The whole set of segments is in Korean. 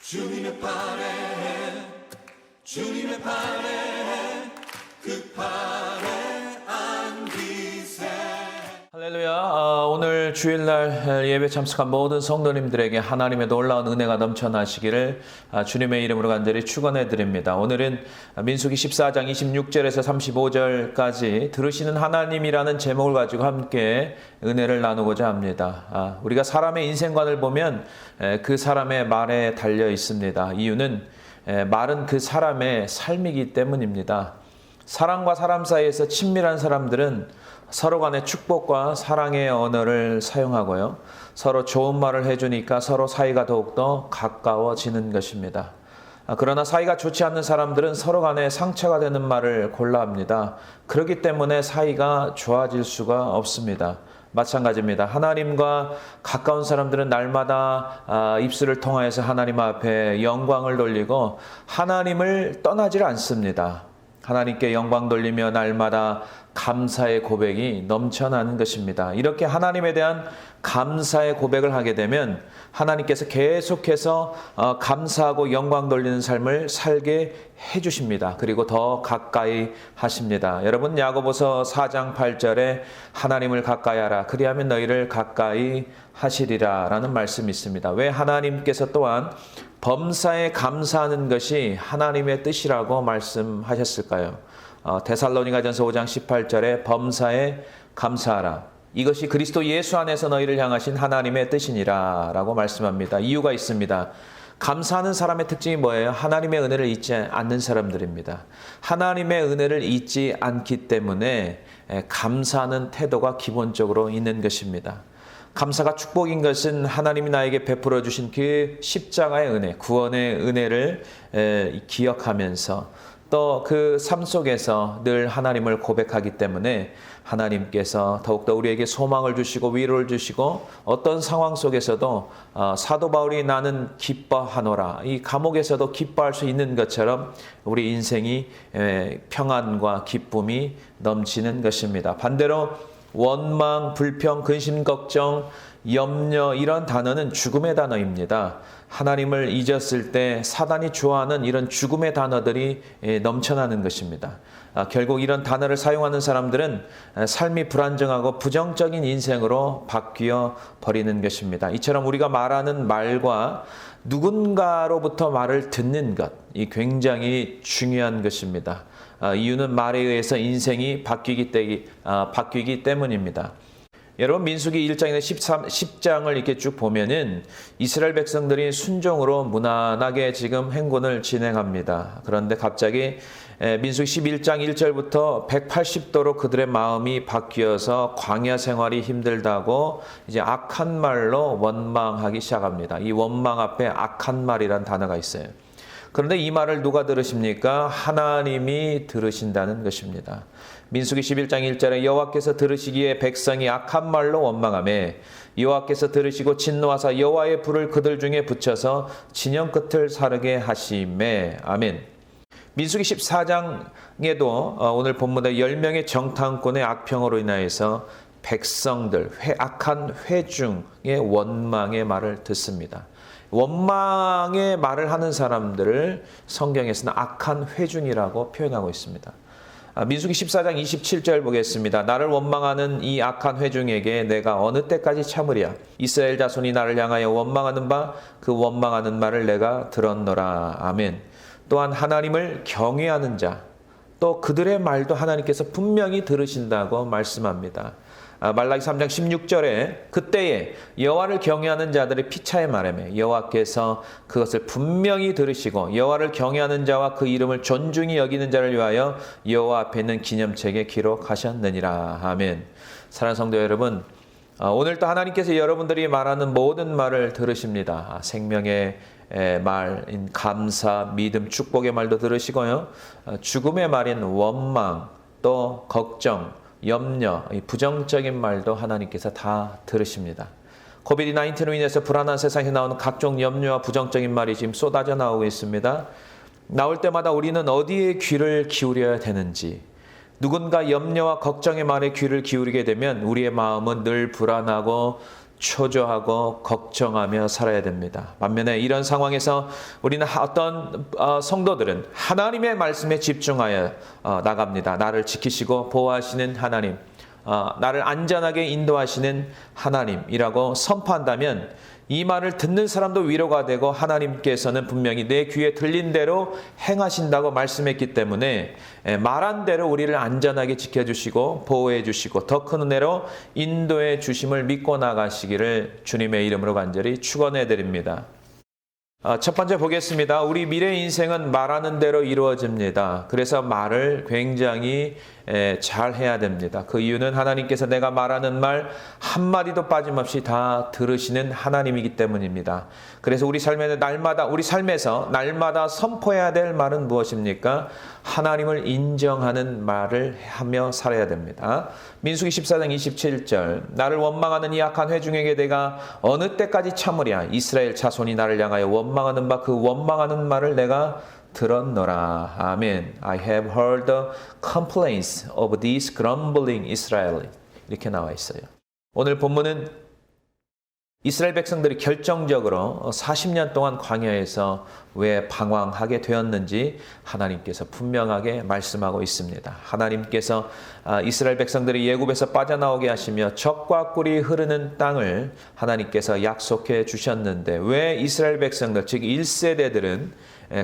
주님의 팔에 주님의 팔에 그 팔에 안기세. 할렐루야. 오늘 주일날 예배 참석한 모든 성도님들에게 하나님의 놀라운 은혜가 넘쳐나시기를 주님의 이름으로 간절히 축원해 드립니다. 오늘은 민수기 14장 26절에서 35절까지 들으시는 하나님이라는 제목을 가지고 함께 은혜를 나누고자 합니다. 우리가 사람의 인생관을 보면 그 사람의 말에 달려 있습니다. 이유는 말은 그 사람의 삶이기 때문입니다. 사람과 사람 사이에서 친밀한 사람들은 서로 간의 축복과 사랑의 언어를 사용하고요. 서로 좋은 말을 해주니까 서로 사이가 더욱더 가까워지는 것입니다. 그러나 사이가 좋지 않는 사람들은 서로 간에 상처가 되는 말을 골라 합니다. 그렇기 때문에 사이가 좋아질 수가 없습니다. 마찬가지입니다. 하나님과 가까운 사람들은 날마다 입술을 통하여서 하나님 앞에 영광을 돌리고 하나님을 떠나질 않습니다. 하나님께 영광 돌리며 날마다 감사의 고백이 넘쳐나는 것입니다. 이렇게 하나님에 대한 감사의 고백을 하게 되면 하나님께서 계속해서 감사하고 영광 돌리는 삶을 살게 해주십니다. 그리고 더 가까이 하십니다. 여러분, 야고보서 4장 8절에 하나님을 가까이 하라 그리하면 너희를 가까이 하시리라 라는 말씀이 있습니다. 왜 하나님께서 또한 범사에 감사하는 것이 하나님의 뜻이라고 말씀하셨을까요? 데살로니가전서 5장 18절에 범사에 감사하라. 이것이 그리스도 예수 안에서 너희를 향하신 하나님의 뜻이니라 라고 말씀합니다. 이유가 있습니다. 감사하는 사람의 특징이 뭐예요? 하나님의 은혜를 잊지 않는 사람들입니다. 하나님의 은혜를 잊지 않기 때문에 감사하는 태도가 기본적으로 있는 것입니다. 감사가 축복인 것은 하나님이 나에게 베풀어 주신 그 십자가의 은혜, 구원의 은혜를 기억하면서 또 그 삶 속에서 늘 하나님을 고백하기 때문에 하나님께서 더욱더 우리에게 소망을 주시고 위로를 주시고 어떤 상황 속에서도 사도 바울이 나는 기뻐하노라, 이 감옥에서도 기뻐할 수 있는 것처럼 우리 인생이 평안과 기쁨이 넘치는 것입니다. 반대로 원망, 불평, 근심, 걱정, 염려 이런 단어는 죽음의 단어입니다. 하나님을 잊었을 때 사단이 좋아하는 이런 죽음의 단어들이 넘쳐나는 것입니다. 결국 이런 단어를 사용하는 사람들은 삶이 불안정하고 부정적인 인생으로 바뀌어 버리는 것입니다. 이처럼 우리가 말하는 말과 누군가로부터 말을 듣는 것, 이 굉장히 중요한 것입니다. 이유는 말에 의해서 인생이 바뀌기 때문입니다. 여러분, 민수기 1장에서 10장을 이렇게 쭉 보면은 이스라엘 백성들이 순종으로 무난하게 지금 행군을 진행합니다. 그런데 갑자기 민수기 11장 1절부터 180도로 그들의 마음이 바뀌어서 광야 생활이 힘들다고 이제 악한 말로 원망하기 시작합니다. 이 원망 앞에 악한 말이란 단어가 있어요. 그런데 이 말을 누가 들으십니까? 하나님이 들으신다는 것입니다. 민수기 11장 1절에 여호와께서 들으시기에 백성이 악한 말로 원망하매 여호와께서 들으시고 진노하사 여호와의 불을 그들 중에 붙여서 진영 끝을 사르게 하시매. 아멘. 민수기 14장에도 오늘 본문에 10명의 정탐꾼의 악평으로 인하여서 백성들, 악한 회중의 원망의 말을 듣습니다. 원망의 말을 하는 사람들을 성경에서는 악한 회중이라고 표현하고 있습니다. 민수기 14장 27절 보겠습니다. 나를 원망하는 이 악한 회중에게 내가 어느 때까지 참으랴? 이스라엘 자손이 나를 향하여 원망하는 바 그 원망하는 말을 내가 들었노라. 아멘. 또한 하나님을 경외하는 자, 또 그들의 말도 하나님께서 분명히 들으신다고 말씀합니다. 말라기 3장 16절에 그때에 여호와를 경외하는 자들의 피차에 말하며 여호와께서 그것을 분명히 들으시고 여호와를 경외하는 자와 그 이름을 존중히 여기는 자를 위하여 여호와 앞에 있는 기념책에 기록하셨느니라. 아멘. 사랑하는 성도 여러분, 오늘도 하나님께서 여러분들이 말하는 모든 말을 들으십니다. 생명의 말인 감사, 믿음, 축복의 말도 들으시고요. 죽음의 말인 원망, 또 걱정, 염려, 부정적인 말도 하나님께서 다 들으십니다. 코비드-19로 인해서 불안한 세상에 나오는 각종 염려와 부정적인 말이 지금 쏟아져 나오고 있습니다. 나올 때마다 우리는 어디에 귀를 기울여야 되는지, 누군가 염려와 걱정의 말에 귀를 기울이게 되면 우리의 마음은 늘 불안하고 초조하고 걱정하며 살아야 됩니다. 반면에 이런 상황에서 우리는 어떤 성도들은 하나님의 말씀에 집중하여 나갑니다. 나를 지키시고 보호하시는 하나님, 나를 안전하게 인도하시는 하나님이라고 선포한다면 이 말을 듣는 사람도 위로가 되고 하나님께서는 분명히 내 귀에 들린 대로 행하신다고 말씀했기 때문에 말한 대로 우리를 안전하게 지켜주시고 보호해 주시고 더 큰 은혜로 인도해 주심을 믿고 나가시기를 주님의 이름으로 간절히 축원해 드립니다. 첫 번째 보겠습니다. 우리 미래 인생은 말하는 대로 이루어집니다. 그래서 말을 굉장히 잘 해야 됩니다. 그 이유는 하나님께서 내가 말하는 말 한마디도 빠짐없이 다 들으시는 하나님이기 때문입니다. 그래서 우리 삶에서 날마다 선포해야 될 말은 무엇입니까? 하나님을 인정하는 말을 하며 살아야 됩니다. 민수기 14장 27절 나를 원망하는 이 악한 회중에게 내가 어느 때까지 참으랴 이스라엘 자손이 나를 향하여 원망하는 바 그 원망하는 말을 내가 들었노라. 아멘. I have heard the complaints of these grumbling Israel. 이렇게 나와 있어요. 오늘 본문은 이스라엘 백성들이 결정적으로 40년 동안 광야에서 왜 방황하게 되었는지 하나님께서 분명하게 말씀하고 있습니다. 하나님께서 이스라엘 백성들이 애굽에서 빠져나오게 하시며 젖과 꿀이 흐르는 땅을 하나님께서 약속해 주셨는데 왜 이스라엘 백성들 즉 1세대들은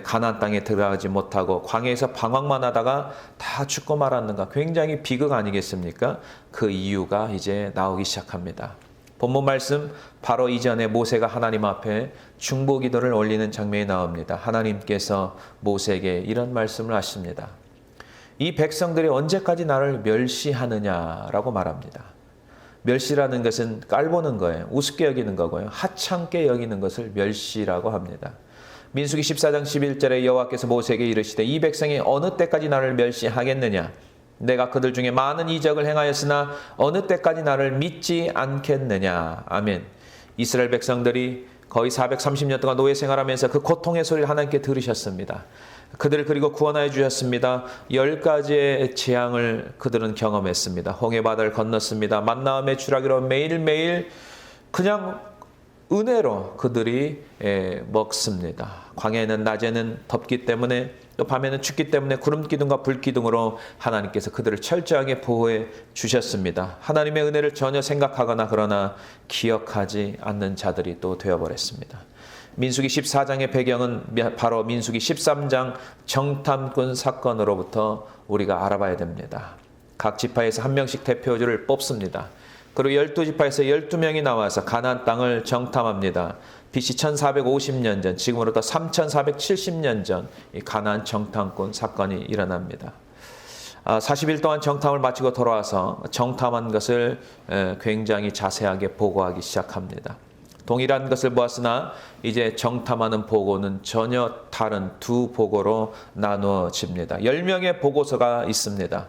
가나안 땅에 들어가지 못하고 광야에서 방황만 하다가 다 죽고 말았는가? 굉장히 비극 아니겠습니까? 그 이유가 이제 나오기 시작합니다. 본문 말씀 바로 이전에 모세가 하나님 앞에 중보기도를 올리는 장면이 나옵니다. 하나님께서 모세에게 이런 말씀을 하십니다. 이 백성들이 언제까지 나를 멸시하느냐라고 말합니다. 멸시라는 것은 깔보는 거예요. 우습게 여기는 거고요. 하찮게 여기는 것을 멸시라고 합니다. 민수기 14장 11절에 여호와께서 모세에게 이르시되 이 백성이 어느 때까지 나를 멸시하겠느냐? 내가 그들 중에 많은 이적을 행하였으나 어느 때까지 나를 믿지 않겠느냐. 아멘. 이스라엘 백성들이 거의 430년 동안 노예 생활하면서 그 고통의 소리를 하나님께 들으셨습니다. 그들을 그리고 구원하여 주셨습니다. 10가지의 재앙을 그들은 경험했습니다. 홍해바다를 건넜습니다. 만나음의 주라기로 매일매일 그냥 은혜로 그들이 먹습니다. 광야에는 낮에는 덥기 때문에 또 밤에는 춥기 때문에 구름기둥과 불기둥으로 하나님께서 그들을 철저하게 보호해 주셨습니다. 하나님의 은혜를 전혀 생각하거나 그러나 기억하지 않는 자들이 또 되어버렸습니다. 민수기 14장의 배경은 바로 민수기 13장 정탐꾼 사건으로부터 우리가 알아봐야 됩니다. 각 지파에서 한 명씩 대표주를 뽑습니다. 그리고 12지파에서 12명이 나와서 가나안 땅을 정탐합니다. BC 1450년 전, 지금으로부터 3470년 전 이 가나안 정탐꾼 사건이 일어납니다. 40일 동안 정탐을 마치고 돌아와서 정탐한 것을 굉장히 자세하게 보고하기 시작합니다. 동일한 것을 보았으나 이제 정탐하는 보고는 전혀 다른 두 보고로 나누어집니다. 10명의 보고서가 있습니다.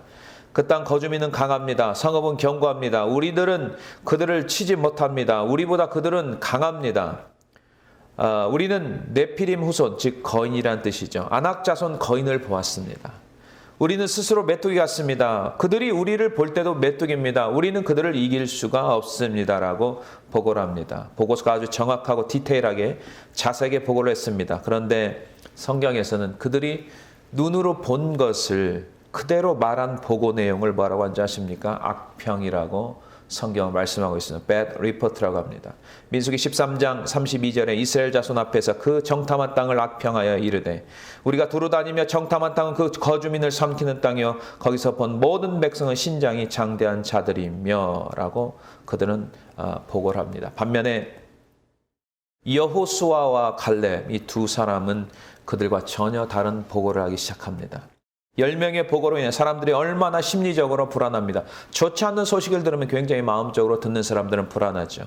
그 땅 거주민은 강합니다. 성읍은 견고합니다. 우리들은 그들을 치지 못합니다. 우리보다 그들은 강합니다. 우리는 네피림 후손, 즉 거인이란 뜻이죠. 아낙 자손 거인을 보았습니다. 우리는 스스로 메뚜기 같습니다. 그들이 우리를 볼 때도 메뚜기입니다. 우리는 그들을 이길 수가 없습니다라고 보고를 합니다. 보고서가 아주 정확하고 디테일하게 자세하게 보고를 했습니다. 그런데 성경에서는 그들이 눈으로 본 것을 그대로 말한 보고 내용을 뭐라고 하는지 아십니까? 악평이라고 성경은 말씀하고 있습니다. Bad report라고 합니다. 민수기 13장 32절에 이스라엘 자손 앞에서 그 정탐한 땅을 악평하여 이르되 우리가 두루 다니며 정탐한 땅은 그 거주민을 삼키는 땅이요 거기서 본 모든 백성은 신장이 장대한 자들이며 라고 그들은 보고를 합니다. 반면에 여호수아와 갈렙 이 두 사람은 그들과 전혀 다른 보고를 하기 시작합니다. 10명의 보고로 인해 사람들이 얼마나 심리적으로 불안합니다. 좋지 않는 소식을 들으면 굉장히 마음적으로 듣는 사람들은 불안하죠.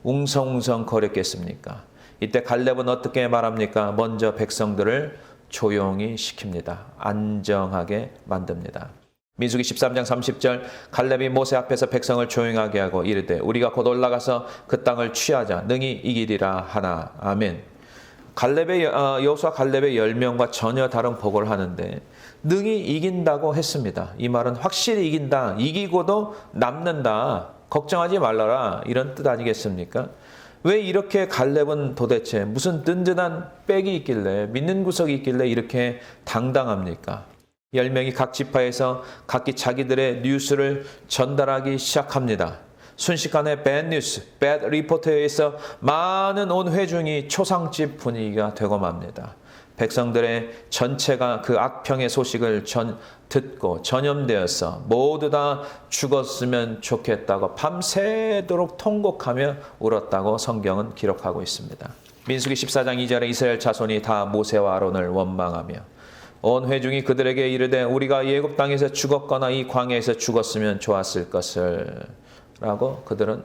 웅성웅성 거렸겠습니까? 이때 갈렙은 어떻게 말합니까? 먼저 백성들을 조용히 시킵니다. 안정하게 만듭니다. 민수기 13장 30절 갈렙이 모세 앞에서 백성을 조용하게 하고 이르되 우리가 곧 올라가서 그 땅을 취하자 능히 이기리라 하나. 아멘. 여호수아 갈렙의 10명과 전혀 다른 보고를 하는데 능히 이긴다고 했습니다. 이 말은 확실히 이긴다, 이기고도 남는다 걱정하지 말라라 이런 뜻 아니겠습니까? 왜 이렇게 갈렙은 도대체 무슨 든든한 백이 있길래 믿는 구석이 있길래 이렇게 당당합니까? 10명이 각 지파에서 각기 자기들의 뉴스를 전달하기 시작합니다. 순식간에 bad news, bad report에 의해서 많은 온 회중이 초상집 분위기가 되고 맙니다. 백성들의 전체가 그 악평의 소식을 듣고 전염되어서 모두 다 죽었으면 좋겠다고 밤새도록 통곡하며 울었다고 성경은 기록하고 있습니다. 민수기 14장 2절에 이스라엘 자손이 다 모세와 아론을 원망하며 온 회중이 그들에게 이르되 우리가 예굽 땅에서 죽었거나 이 광야에서 죽었으면 좋았을 것을 라고 그들은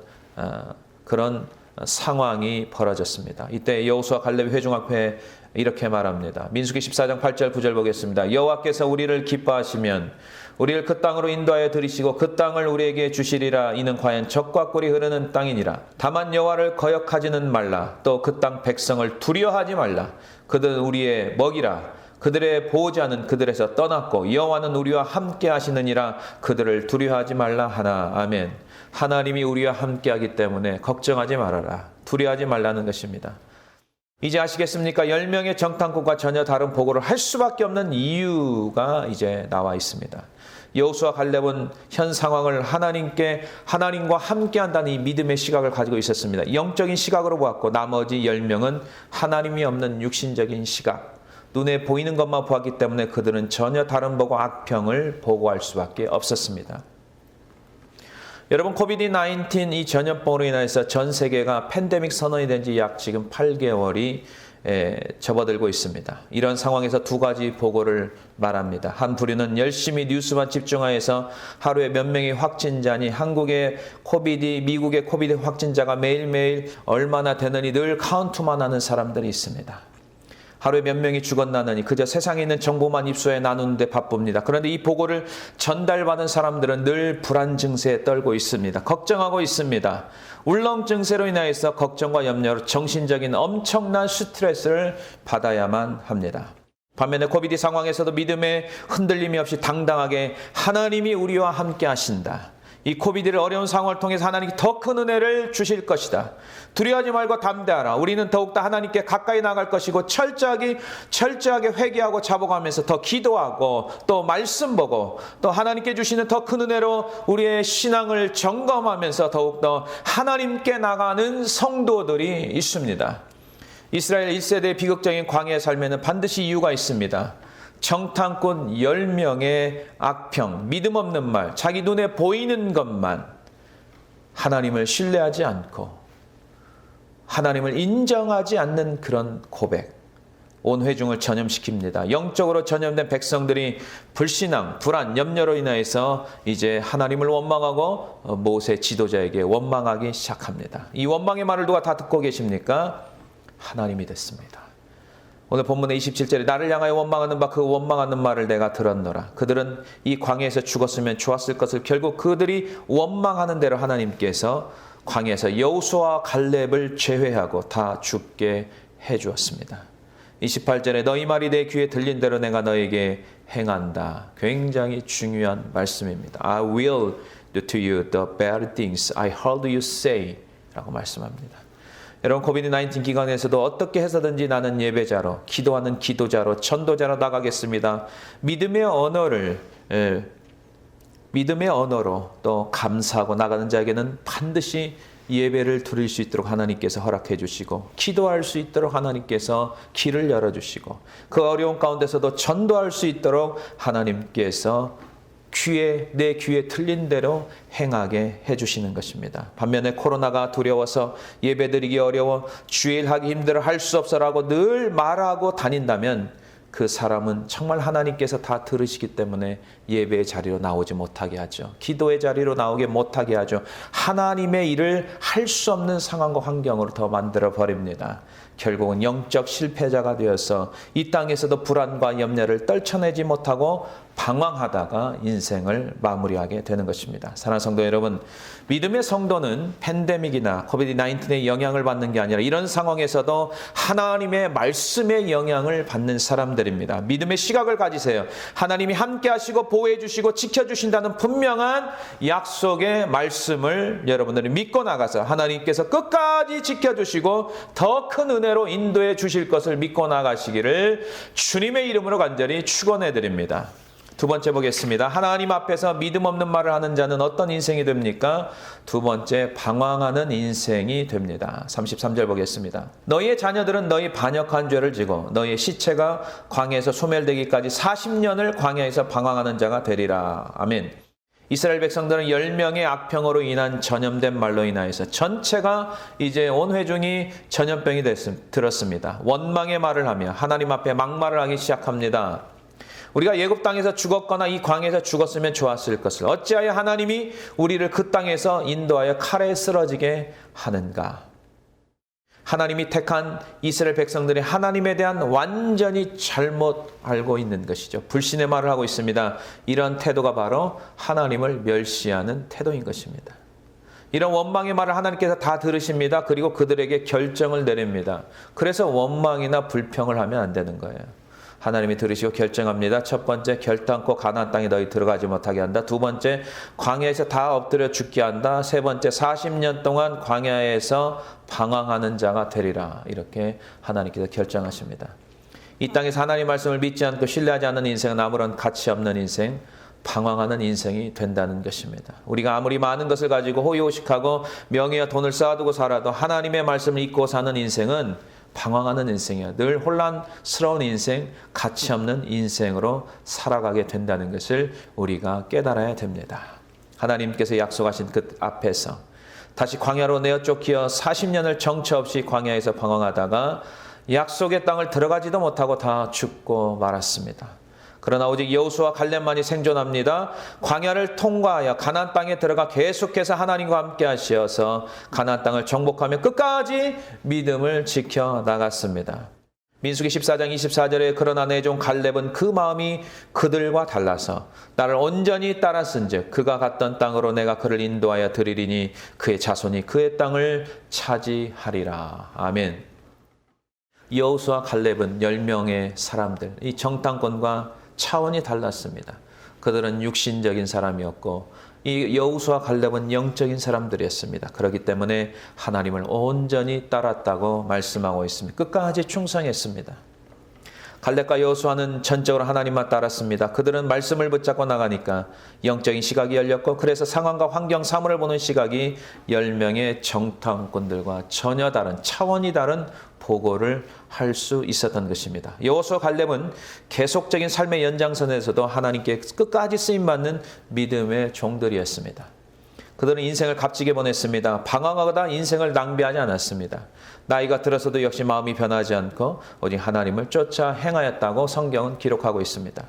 그런 상황이 벌어졌습니다. 이때 여호수아 갈렙 회중 앞에 이렇게 말합니다. 민수기 14장 8절 9절 보겠습니다. 여호와께서 우리를 기뻐하시면 우리를 그 땅으로 인도하여 들이시고 그 땅을 우리에게 주시리라. 이는 과연 젖과 꿀이 흐르는 땅이니라. 다만 여호와를 거역하지는 말라. 또 그 땅 백성을 두려워하지 말라. 그들은 우리의 먹이라. 그들의 보호자는 그들에서 떠났고 여호와는 우리와 함께 하시느니라. 그들을 두려워하지 말라 하나. 아멘. 하나님이 우리와 함께하기 때문에 걱정하지 말아라. 두려워하지 말라는 것입니다. 이제 아시겠습니까? 10명의 정탐꾼과 전혀 다른 보고를 할 수밖에 없는 이유가 이제 나와 있습니다. 여호수아 갈렙은 현 상황을 하나님과 함께한다는 이 믿음의 시각을 가지고 있었습니다. 영적인 시각으로 보았고 나머지 10명은 하나님이 없는 육신적인 시각, 눈에 보이는 것만 보았기 때문에 그들은 전혀 다른 보고 악평을 보고할 수밖에 없었습니다. 여러분, 코비드-19 이 전염병으로 인해서 전 세계가 팬데믹 선언이 된 지 약 지금 8개월이 접어들고 있습니다. 이런 상황에서 두 가지 보고를 말합니다. 한 부류는 열심히 뉴스만 집중하여서 하루에 몇 명의 확진자니 미국의 코비드 확진자가 매일매일 얼마나 되느니 늘 카운트만 하는 사람들이 있습니다. 하루에 몇 명이 죽었나느니 그저 세상에 있는 정보만 입수해 나누는데 바쁩니다. 그런데 이 보고를 전달받은 사람들은 늘 불안 증세에 떨고 있습니다. 걱정하고 있습니다. 울렁 증세로 인하여서 걱정과 염려로 정신적인 엄청난 스트레스를 받아야만 합니다. 반면에 코비드 상황에서도 믿음의 흔들림이 없이 당당하게 하나님이 우리와 함께 하신다. 이 코비드를 어려운 상황을 통해서 하나님께 더 큰 은혜를 주실 것이다. 두려워하지 말고 담대하라. 우리는 더욱더 하나님께 가까이 나갈 것이고 철저하게 회개하고 자복하면서 더 기도하고 또 말씀 보고 또 하나님께 주시는 더 큰 은혜로 우리의 신앙을 점검하면서 더욱더 하나님께 나가는 성도들이 있습니다. 이스라엘 1세대의 비극적인 광야의 삶에는 반드시 이유가 있습니다. 정탐꾼 10명의 악평, 믿음 없는 말, 자기 눈에 보이는 것만 하나님을 신뢰하지 않고 하나님을 인정하지 않는 그런 고백, 온 회중을 전염시킵니다. 영적으로 전염된 백성들이 불신앙, 불안, 염려로 인해서 이제 하나님을 원망하고 모세 지도자에게 원망하기 시작합니다. 이 원망의 말을 누가 다 듣고 계십니까? 하나님이 됐습니다. 오늘 본문의 27절에 나를 향하여 원망하는 바 그 원망하는 말을 내가 들었노라. 그들은 이 광야에서 죽었으면 좋았을 것을 결국 그들이 원망하는 대로 하나님께서 광야에서 여호수아와 갈렙을 제외하고 다 죽게 해주었습니다. 28절에 너희 말이 내 귀에 들린 대로 내가 너에게 행한다. 굉장히 중요한 말씀입니다. I will do to you the bad things I heard you say 라고 말씀합니다. 여러분, 코비드-19 기간에서도 어떻게 해서든지 나는 예배자로, 기도하는 기도자로, 전도자로 나가겠습니다. 믿음의 언어로 또 감사하고 나가는 자에게는 반드시 예배를 드릴 수 있도록 하나님께서 허락해 주시고 기도할 수 있도록 하나님께서 길을 열어주시고 그 어려운 가운데서도 전도할 수 있도록 하나님께서 내 귀에 틀린 대로 행하게 해주시는 것입니다. 반면에 코로나가 두려워서 예배드리기 어려워 주일하기 힘들어 할 수 없어라고 늘 말하고 다닌다면 그 사람은 정말 하나님께서 다 들으시기 때문에 예배의 자리로 나오지 못하게 하죠. 기도의 자리로 나오게 못하게 하죠. 하나님의 일을 할 수 없는 상황과 환경으로 더 만들어 버립니다. 결국은 영적 실패자가 되어서 이 땅에서도 불안과 염려를 떨쳐내지 못하고 방황하다가 인생을 마무리하게 되는 것입니다. 사랑하는 성도 여러분, 믿음의 성도는 팬데믹이나 코비드-19의 영향을 받는 게 아니라 이런 상황에서도 하나님의 말씀의 영향을 받는 사람들입니다. 믿음의 시각을 가지세요. 하나님이 함께 하시고 보호해 주시고 지켜주신다는 분명한 약속의 말씀을 여러분들이 믿고 나가서 하나님께서 끝까지 지켜주시고 더 큰 은혜로 인도해 주실 것을 믿고 나가시기를 주님의 이름으로 간절히 축원해 드립니다. 두 번째 보겠습니다. 하나님 앞에서 믿음 없는 말을 하는 자는 어떤 인생이 됩니까? 두 번째, 방황하는 인생이 됩니다. 33절 보겠습니다. 너희의 자녀들은 너희 반역한 죄를 지고 너희의 시체가 광야에서 소멸되기까지 40년을 광야에서 방황하는 자가 되리라. 아멘. 이스라엘 백성들은 10명의 악평으로 인한 전염된 말로 인하여서 전체가 이제 온 회중이 전염병이 들었습니다. 원망의 말을 하며 하나님 앞에 막말을 하기 시작합니다. 우리가 예굽 땅에서 죽었거나 이 광야에서 죽었으면 좋았을 것을 어찌하여 하나님이 우리를 그 땅에서 인도하여 칼에 쓰러지게 하는가? 하나님이 택한 이스라엘 백성들이 하나님에 대한 완전히 잘못 알고 있는 것이죠. 불신의 말을 하고 있습니다. 이런 태도가 바로 하나님을 멸시하는 태도인 것입니다. 이런 원망의 말을 하나님께서 다 들으십니다. 그리고 그들에게 결정을 내립니다. 그래서 원망이나 불평을 하면 안 되는 거예요. 하나님이 들으시고 결정합니다. 첫 번째, 결단코 가나안 땅에 너희 들어가지 못하게 한다. 두 번째, 광야에서 다 엎드려 죽게 한다. 세 번째, 40년 동안 광야에서 방황하는 자가 되리라. 이렇게 하나님께서 결정하십니다. 이 땅에서 하나님 말씀을 믿지 않고 신뢰하지 않는 인생은 아무런 가치 없는 인생, 방황하는 인생이 된다는 것입니다. 우리가 아무리 많은 것을 가지고 호의호식하고 명예와 돈을 쌓아두고 살아도 하나님의 말씀을 잊고 사는 인생은 방황하는 인생이야. 늘 혼란스러운 인생, 가치 없는 인생으로 살아가게 된다는 것을 우리가 깨달아야 됩니다. 하나님께서 약속하신 그 앞에서 다시 광야로 내어 쫓겨 40년을 정처 없이 광야에서 방황하다가 약속의 땅을 들어가지도 못하고 다 죽고 말았습니다. 그러나 오직 여호수아 갈렙만이 생존합니다. 광야를 통과하여 가나안 땅에 들어가 계속해서 하나님과 함께 하시어서 가나안 땅을 정복하며 끝까지 믿음을 지켜 나갔습니다. 민수기 14장 24절에 그러나 내 종 갈렙은 그 마음이 그들과 달라서 나를 온전히 따랐은즉 그가 갔던 땅으로 내가 그를 인도하여 드리리니 그의 자손이 그의 땅을 차지하리라. 아멘. 여호수아 갈렙은 10명의 사람들, 이 정탐꾼과 차원이 달랐습니다. 그들은 육신적인 사람이었고 이 여호수아 갈렙은 영적인 사람들이었습니다. 그렇기 때문에 하나님을 온전히 따랐다고 말씀하고 있습니다. 끝까지 충성했습니다. 갈렙과 여호수아는 전적으로 하나님만 따랐습니다. 그들은 말씀을 붙잡고 나가니까 영적인 시각이 열렸고 그래서 상황과 환경 사물을 보는 시각이 10명의 정탐꾼들과 전혀 다른 차원이 다른 보고를 할 수 있었던 것입니다. 여호수아 갈렙은 계속적인 삶의 연장선에서도 하나님께 끝까지 쓰임받는 믿음의 종들이었습니다. 그들은 인생을 값지게 보냈습니다. 방황하다 인생을 낭비하지 않았습니다. 나이가 들어서도 역시 마음이 변하지 않고 오직 하나님을 쫓아 행하였다고 성경은 기록하고 있습니다.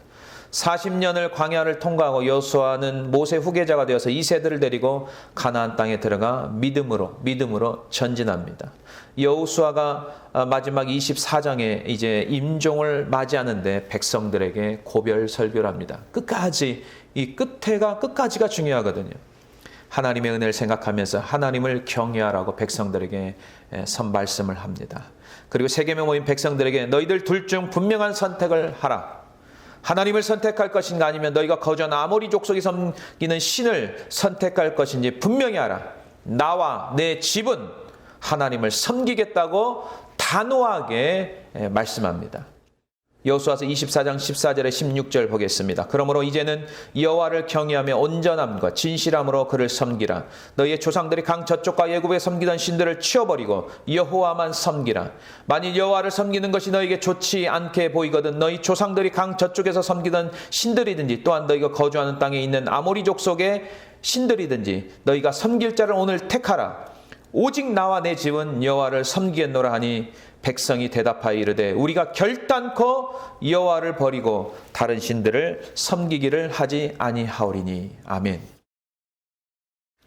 40년을 광야를 통과하고 여호수아는 모세 후계자가 되어서 이 세대를 데리고 가나안 땅에 들어가 믿음으로 전진합니다. 여호수아가 마지막 24장에 이제 임종을 맞이하는데 백성들에게 고별 설교를 합니다. 끝까지 이 끝까지가 중요하거든요. 하나님의 은혜를 생각하면서 하나님을 경외하라고 백성들에게 말씀을 합니다. 그리고 세겜에 모인 백성들에게 너희들 둘 중 분명한 선택을 하라. 하나님을 선택할 것인가 아니면 너희가 거주한 아모리 족속이 섬기는 신을 선택할 것인지 분명히 하라. 나와 내 집은 하나님을 섬기겠다고 단호하게 말씀합니다. 여호수아서 24장 14절에 16절 보겠습니다. 그러므로 이제는 여호와를 경외하며 온전함과 진실함으로 그를 섬기라. 너희의 조상들이 강 저쪽과 애굽에 섬기던 신들을 치워버리고 여호와만 섬기라. 만일 여호와를 섬기는 것이 너희에게 좋지 않게 보이거든 너희 조상들이 강 저쪽에서 섬기던 신들이든지 또한 너희가 거주하는 땅에 있는 아모리 족속의 신들이든지 너희가 섬길 자를 오늘 택하라. 오직 나와 내 집은 여호와를 섬기겠노라 하니 백성이 대답하여 이르되 우리가 결단코 여호와를 버리고 다른 신들을 섬기기를 하지 아니하오리니. 아멘.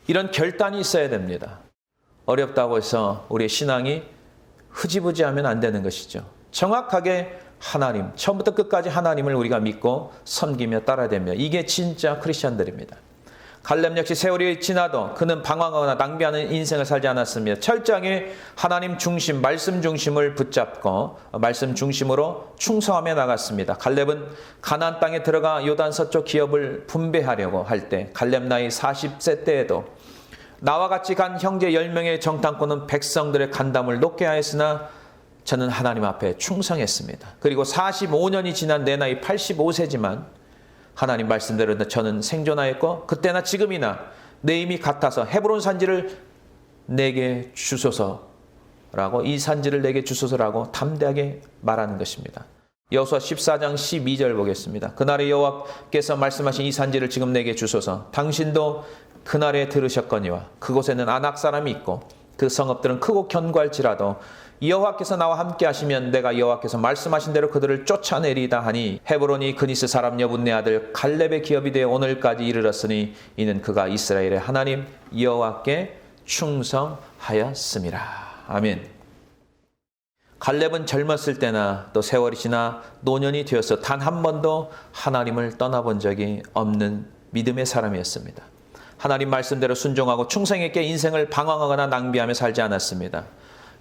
이런 결단이 있어야 됩니다. 어렵다고 해서 우리의 신앙이 흐지부지하면 안 되는 것이죠. 정확하게 하나님, 처음부터 끝까지 하나님을 우리가 믿고 섬기며 따라다니며, 이게 진짜 크리스천들입니다. 갈렙 역시 세월이 지나도 그는 방황하거나 낭비하는 인생을 살지 않았으며 철저하게 하나님 중심, 말씀 중심을 붙잡고 말씀 중심으로 충성하며 나갔습니다. 갈렙은 가나안 땅에 들어가 요단 서쪽 기업을 분배하려고 할 때 갈렙 나이 40세 때에도 나와 같이 간 형제 10명의 정탐꾼은 백성들의 간담을 높게 하였으나 저는 하나님 앞에 충성했습니다. 그리고 45년이 지난 내 나이 85세지만 하나님 말씀대로 저는 생존하였고 그때나 지금이나 내 힘이 같아서 헤브론 산지를 내게 주소서라고, 이 산지를 내게 주소서라고 담대하게 말하는 것입니다. 여호수아 14장 12절 보겠습니다. 그날에 여호와께서 말씀하신 이 산지를 지금 내게 주소서. 당신도 그날에 들으셨거니와 그곳에는 아낙 사람이 있고 그 성읍들은 크고 견고할지라도 여호와께서 나와 함께 하시면 내가 여호와께서 말씀하신 대로 그들을 쫓아내리다 하니 헤브론이 그니스 사람 여분네 아들 갈렙의 기업이 되어 오늘까지 이르렀으니 이는 그가 이스라엘의 하나님 여호와께 충성하였음이라. 아멘. 갈렙은 젊었을 때나 또 세월이 지나 노년이 되어서 단 한 번도 하나님을 떠나본 적이 없는 믿음의 사람이었습니다. 하나님 말씀대로 순종하고 충성있게 인생을 방황하거나 낭비하며 살지 않았습니다.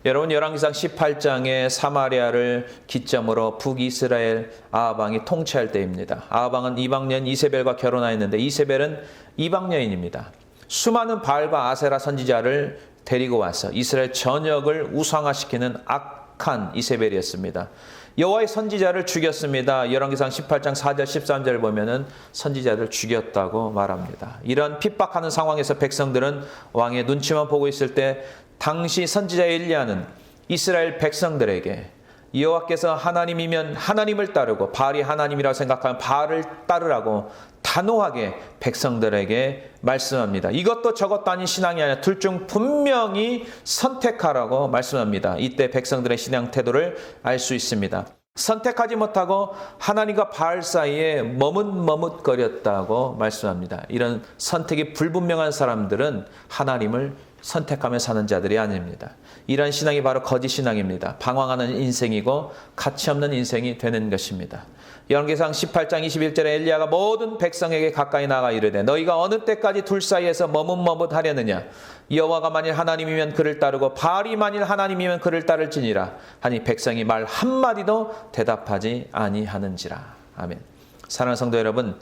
여러분, 열왕기상 18장에 사마리아를 기점으로 북이스라엘 아합왕이 통치할 때입니다. 아합왕은 이방여인 이세벨과 결혼하였는데 이세벨은 이방여인입니다. 수많은 바알과 아세라 선지자를 데리고 와서 이스라엘 전역을 우상화시키는 악한 이세벨이었습니다. 여호와의 선지자를 죽였습니다. 열왕기상 18장 4절 13절 보면은 선지자들 죽였다고 말합니다. 이런 핍박하는 상황에서 백성들은 왕의 눈치만 보고 있을 때 당시 선지자 엘리야는 이스라엘 백성들에게 여호와께서 하나님이면 하나님을 따르고 바알이 하나님이라고 생각하면 바알을 따르라고 단호하게 백성들에게 말씀합니다. 이것도 저것도 아닌 신앙이 아니라 둘 중 분명히 선택하라고 말씀합니다. 이때 백성들의 신앙 태도를 알 수 있습니다. 선택하지 못하고 하나님과 바알 사이에 머뭇머뭇거렸다고 말씀합니다. 이런 선택이 불분명한 사람들은 하나님을 선택하며 사는 자들이 아닙니다. 이런 신앙이 바로 거짓 신앙입니다. 방황하는 인생이고 가치 없는 인생이 되는 것입니다. 열왕기상 18장 21절에 엘리야가 모든 백성에게 가까이 나가 이르되 너희가 어느 때까지 둘 사이에서 머뭇머뭇하려느냐. 여호와가 만일 하나님이면 그를 따르고 바알이 만일 하나님이면 그를 따를지니라 하니 백성이 말 한마디도 대답하지 아니하는지라. 아멘. 사랑하는 성도 여러분,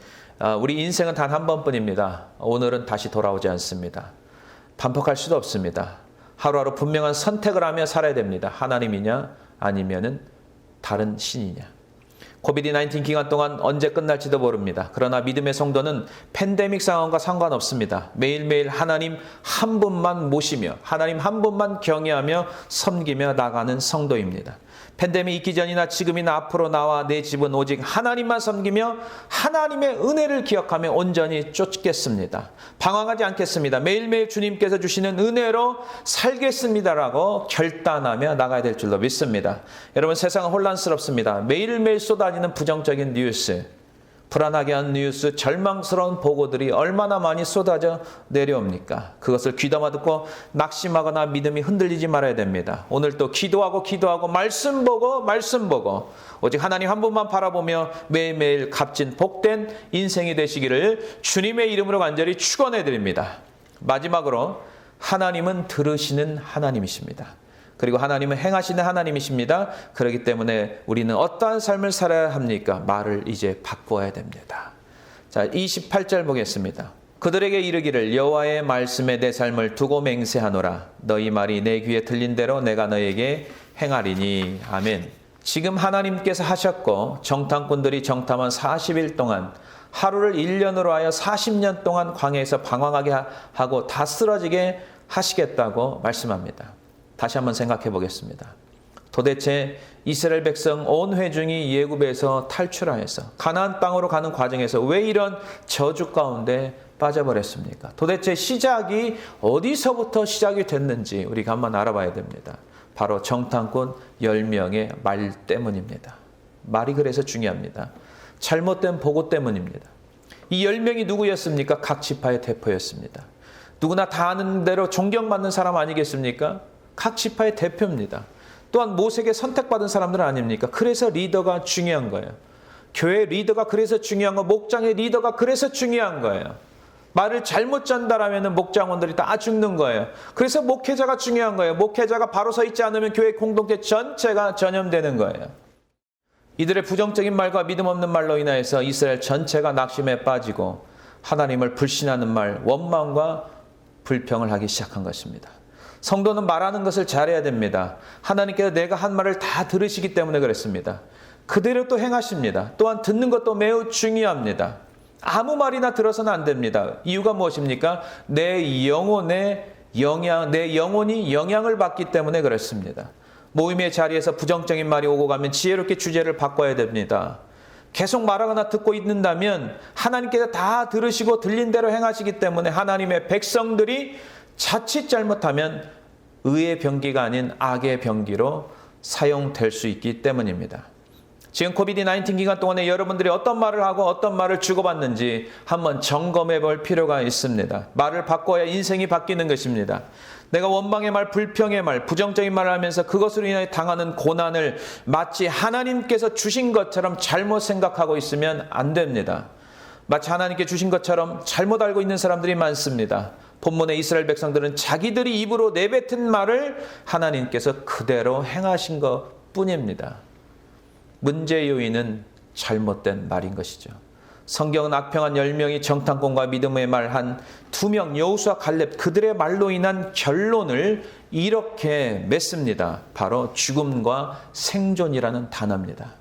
우리 인생은 단 한 번뿐입니다. 오늘은 다시 돌아오지 않습니다. 반복할 수도 없습니다. 하루하루 분명한 선택을 하며 살아야 됩니다. 하나님이냐 아니면은 다른 신이냐. 코비드-19 기간 동안 언제 끝날지도 모릅니다. 그러나 믿음의 성도는 팬데믹 상황과 상관없습니다. 매일매일 하나님 한 분만 모시며 하나님 한 분만 경외하며 섬기며 나가는 성도입니다. 팬데믹 있기 전이나 지금이나 앞으로 나와 내 집은 오직 하나님만 섬기며 하나님의 은혜를 기억하며 온전히 쫓겠습니다. 방황하지 않겠습니다. 매일매일 주님께서 주시는 은혜로 살겠습니다라고 결단하며 나가야 될 줄로 믿습니다. 여러분, 세상은 혼란스럽습니다. 매일매일 쏟아지는 부정적인 뉴스, 불안하게 하는 뉴스, 절망스러운 보고들이 얼마나 많이 쏟아져 내려옵니까? 그것을 귀담아 듣고 낙심하거나 믿음이 흔들리지 말아야 됩니다. 오늘 또 기도하고 말씀 보고 오직 하나님 한 분만 바라보며 매일매일 값진 복된 인생이 되시기를 주님의 이름으로 간절히 축원해 드립니다. 마지막으로 하나님은 들으시는 하나님이십니다. 그리고 하나님은 행하시는 하나님이십니다. 그렇기 때문에 우리는 어떠한 삶을 살아야 합니까? 말을 이제 바꿔야 됩니다. 자, 28절 보겠습니다. 그들에게 이르기를 여호와의 말씀에 내 삶을 두고 맹세하노라. 너희 말이 내 귀에 들린 대로 내가 너에게 행하리니. 아멘. 지금 하나님께서 하셨고 정탐꾼들이 정탐한 40일 동안 하루를 1년으로 하여 40년 동안 광야에서 방황하게 하고 다 쓰러지게 하시겠다고 말씀합니다. 다시 한번 생각해 보겠습니다. 도대체 이스라엘 백성 온 회중이 애굽에서 탈출하여서 가나안 땅으로 가는 과정에서 왜 이런 저주 가운데 빠져버렸습니까? 도대체 시작이 어디서부터 시작이 됐는지 우리가 한번 알아봐야 됩니다. 바로 정탐꾼 10명의 말 때문입니다. 말이 그래서 중요합니다. 잘못된 보고 때문입니다. 이 10명이 누구였습니까? 각 지파의 대표였습니다. 누구나 다 아는 대로 존경받는 사람 아니겠습니까? 각 지파의 대표입니다. 또한 모세에게 선택받은 사람들 아닙니까? 그래서 리더가 중요한 거예요. 교회 리더가 그래서 중요한 거, 목장의 리더가 그래서 중요한 거예요. 말을 잘못 전달하면 목장원들이 다 죽는 거예요. 그래서 목회자가 중요한 거예요. 목회자가 바로 서 있지 않으면 교회 공동체 전체가 전염되는 거예요. 이들의 부정적인 말과 믿음 없는 말로 인하여서 이스라엘 전체가 낙심에 빠지고 하나님을 불신하는 말, 원망과 불평을 하기 시작한 것입니다. 성도는 말하는 것을 잘해야 됩니다. 하나님께서 내가 한 말을 다 들으시기 때문에 그렇습니다. 그대로 또 행하십니다. 또한 듣는 것도 매우 중요합니다. 아무 말이나 들어서는 안 됩니다. 이유가 무엇입니까? 내 영혼이 영향을 받기 때문에 그렇습니다. 모임의 자리에서 부정적인 말이 오고 가면 지혜롭게 주제를 바꿔야 됩니다. 계속 말하거나 듣고 있는다면 하나님께서 다 들으시고 들린 대로 행하시기 때문에 하나님의 백성들이 자칫 잘못하면 의의 병기가 아닌 악의 병기로 사용될 수 있기 때문입니다. 지금 코비드-19 기간 동안에 여러분들이 어떤 말을 하고 어떤 말을 주고받는지 한번 점검해 볼 필요가 있습니다. 말을 바꿔야 인생이 바뀌는 것입니다. 내가 원망의 말, 불평의 말, 부정적인 말을 하면서 그것으로 인해 당하는 고난을 마치 하나님께서 주신 것처럼 잘못 생각하고 있으면 안 됩니다. 마치 하나님께 주신 것처럼 잘못 알고 있는 사람들이 많습니다. 본문의 이스라엘 백성들은 자기들이 입으로 내뱉은 말을 하나님께서 그대로 행하신 것 뿐입니다. 문제 요인은 잘못된 말인 것이죠. 성경은 악평한 10명이 정탐꾼과 믿음의 말 한 2명 여호수아 갈렙 그들의 말로 인한 결론을 이렇게 맺습니다. 바로 죽음과 생존이라는 단어입니다.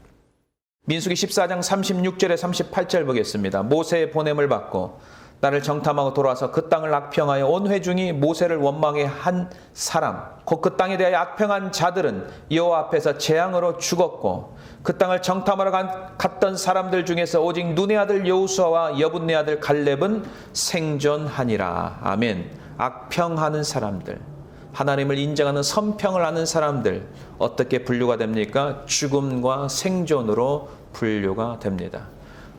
민수기 14장 36절에 38절 보겠습니다. 모세의 보냄을 받고 나를 정탐하고 돌아와서 그 땅을 악평하여 온 회중이 모세를 원망해 한 사람 곧 그 땅에 대하여 악평한 자들은 여호와 앞에서 재앙으로 죽었고 그 땅을 정탐하러 갔던 사람들 중에서 오직 눈의 아들 여호수아와 여분네 아들 갈렙은 생존하니라. 아멘. 악평하는 사람들, 하나님을 인정하는 선평을 하는 사람들 어떻게 분류가 됩니까? 죽음과 생존으로 분류가 됩니다.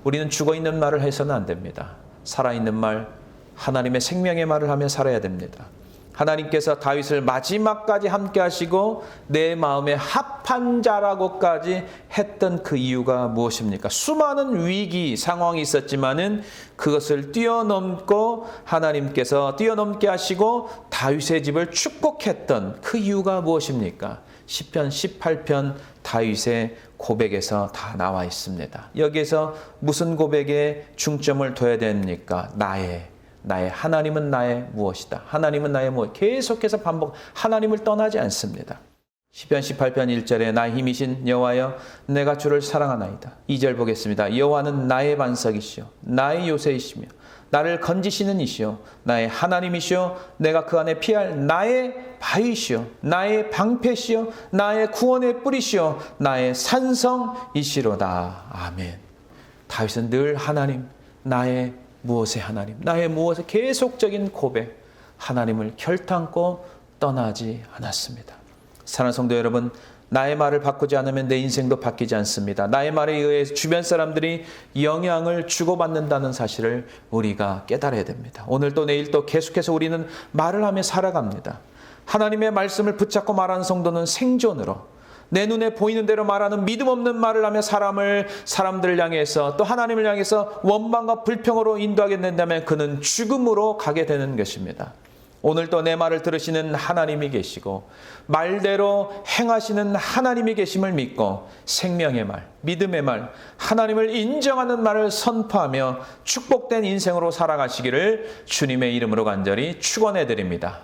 우리는 죽어있는 말을 해서는 안 됩니다. 살아있는 말, 하나님의 생명의 말을 하며 살아야 됩니다. 하나님께서 다윗을 마지막까지 함께 하시고 내 마음에 합한 자라고까지 했던 그 이유가 무엇입니까? 수많은 위기 상황이 있었지만은 그것을 뛰어넘고 하나님께서 뛰어넘게 하시고 다윗의 집을 축복했던 그 이유가 무엇입니까? 시편 18편 다윗의 고백에서 다 나와 있습니다. 여기에서 무슨 고백에 중점을 둬야 됩니까? 나의 하나님은 나의 무엇이다. 하나님은 나의 무엇. 계속해서 반복. 하나님을 떠나지 않습니다. 시편 18편 1절에 나의 힘이신 여호와여 내가 주를 사랑하나이다. 2절 보겠습니다. 여호와는 나의 반석이시요 나의 요새이시며 나를 건지시는 이시요 나의 하나님이시요 내가 그 안에 피할 나의 바위시요 나의 방패시요 나의 구원의 뿌리시요 나의 산성이시로다. 아멘. 다윗은 늘 하나님, 나의 무엇의 하나님, 나의 무엇의 계속적인 고백, 하나님을 결탄코 떠나지 않았습니다. 사랑하는 성도 여러분, 나의 말을 바꾸지 않으면 내 인생도 바뀌지 않습니다. 나의 말에 의해 주변 사람들이 영향을 주고받는다는 사실을 우리가 깨달아야 됩니다. 오늘도 내일도 계속해서 우리는 말을 하며 살아갑니다. 하나님의 말씀을 붙잡고 말하는 성도는 생존으로 내 눈에 보이는 대로 말하는 믿음 없는 말을 하며 사람들을 향해서 또 하나님을 향해서 원망과 불평으로 인도하게 된다면 그는 죽음으로 가게 되는 것입니다. 오늘도 내 말을 들으시는 하나님이 계시고 말대로 행하시는 하나님이 계심을 믿고 생명의 말, 믿음의 말, 하나님을 인정하는 말을 선포하며 축복된 인생으로 살아가시기를 주님의 이름으로 간절히 축원해 드립니다.